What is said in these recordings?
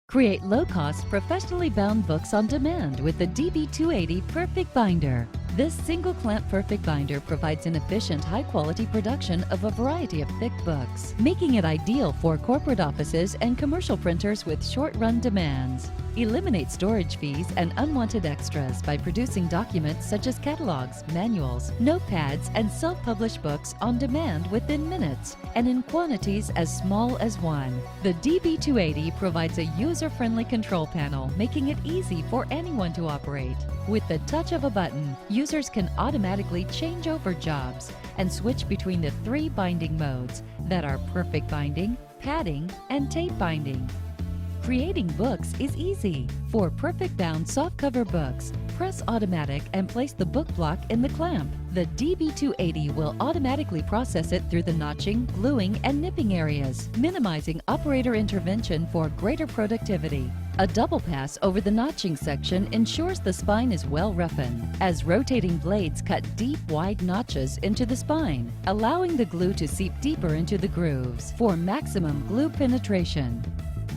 Create low-cost, professionally bound books on demand with the DB-280 Perfect Binder. This single-clamp perfect binder provides an efficient, high-quality production of a variety of thick books, making it ideal for corporate offices and commercial printers with short-run demands. Eliminate storage fees and unwanted extras by producing documents such as catalogs, manuals, notepads, and self-published books on demand within minutes and in quantities as small as one. The DB-280 provides a user-friendly control panel, making it easy for anyone to operate. With the touch of a button, users can automatically change over jobs and switch between the 3 binding modes that are perfect binding, padding, and tape binding. Creating books is easy. For perfect bound softcover books, press automatic and place the book block in the clamp. The DB-280 will automatically process it through the notching, gluing, and nipping areas, minimizing operator intervention for greater productivity. A double pass over the notching section ensures the spine is well roughened, as rotating blades cut deep, wide notches into the spine, allowing the glue to seep deeper into the grooves for maximum glue penetration.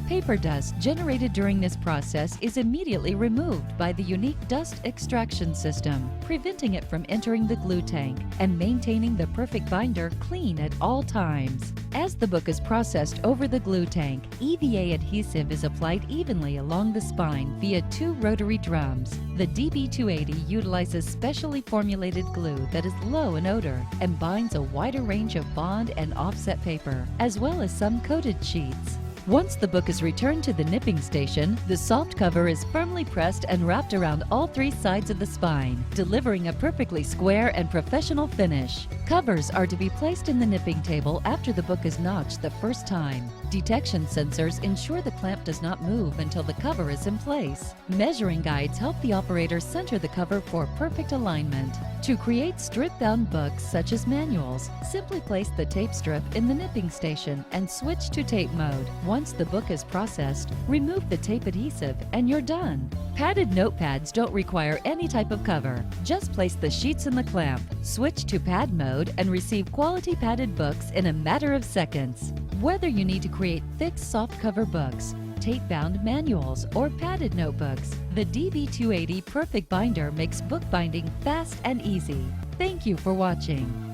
Paper dust generated during this process is immediately removed by the unique dust extraction system, preventing it from entering the glue tank and maintaining the perfect binder clean at all times. As the book is processed over the glue tank, EVA adhesive is applied evenly along the spine via 2 rotary drums. The DB-280 utilizes specially formulated glue that is low in odor and binds a wider range of bond and offset paper, as well as some coated sheets. Once the book is returned to the nipping station, the soft cover is firmly pressed and wrapped around all 3 sides of the spine, delivering a perfectly square and professional finish. Covers are to be placed in the nipping table after the book is notched the first time. Detection sensors ensure the clamp does not move until the cover is in place. Measuring guides help the operator center the cover for perfect alignment. To create strip-bound books such as manuals, simply place the tape strip in the nipping station and switch to tape mode. Once the book is processed, remove the tape adhesive and you're done. Padded notepads don't require any type of cover. Just place the sheets in the clamp, switch to pad mode, and receive quality padded books in a matter of seconds. Whether you need to create thick softcover books, tape-bound manuals, or padded notebooks, the DB-280 Perfect Binder makes bookbinding fast and easy. Thank you for watching.